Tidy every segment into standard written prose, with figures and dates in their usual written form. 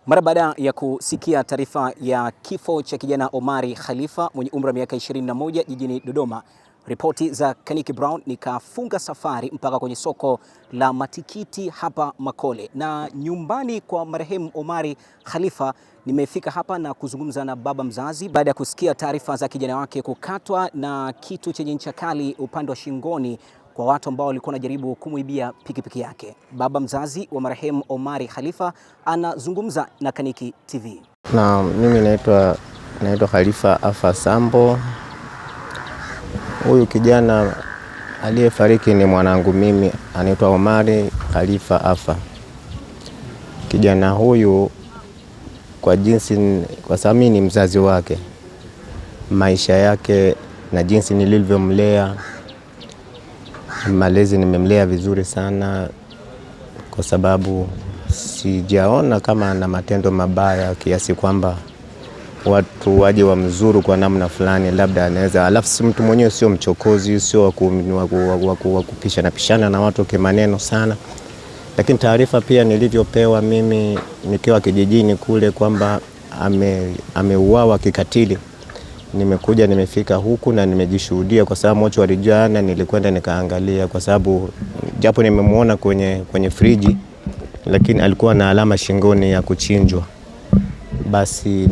Mara baada ya kusikia taarifa ya kifo cha kijana Omari Khalifa mwenye umri wa miaka 21 jijini Dodoma, ripoti za Kaniki Brown nikafunga safari mpaka kwenye soko la matikiti hapa Makole, na nyumbani kwa marehemu Omari Khalifa nimefika hapa na kuzungumza na baba mzazi baada ya kusikia taarifa za kijana wake kukatwa na kitu chenye ncha kali upande wa shingoni kwa watu ambao walikuwa wanajaribu kumuibia pikipiki yake. Baba mzazi wa marehemu Omari Khalifa anazungumza na Kaniki TV. Na mimi naitwa Khalifa Afa Sambo. Huyu kijana aliyefariki ni mwanangu mimi, anaitwa Omari Khalifa Afa. Kijana huyu kwa sababu mimi ni mzazi wake, maisha yake na jinsi nilivyomlea, malezi nimemlea vizuri sana, kwa sababu sijaona kama ana matendo mabaya kiasi kwamba watu waje wamzuru kwa namna fulani, labda anaweza. Alafu si mtu mwenyewe sio mchokozi, sio wa kupishana na watu kwa maneno sana. Lakini taarifa pia nilivyopewa mimi nikiwa kijijini kule kwamba ameuawa kikatili, nimefika huku na nimejishuhudia, kwa sababu mochwari jana nilikwenda nikaangalia, kwa sababu japo nimemuona kwenye friji, lakini alikuwa na alama shingoni ya kuchinjwa. Basi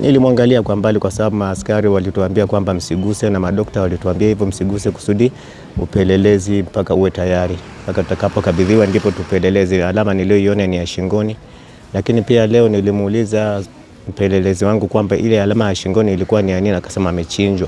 nilimwangalia kwa mbali, kwa sababu maaskari walituambia kwamba msiguse, na madokta walituambia hivyo, msiguse kusudi upelelezi mpaka uwe tayari, mpaka tutakapokabidhiwa ndipo tupeleleze. Alama niliyoiona ni ya shingoni, lakini pia leo nilimuuliza mpelelezi wangu kwamba ile alama ya shingoni ilikuwa ni ya nini, akasema amechinjwa.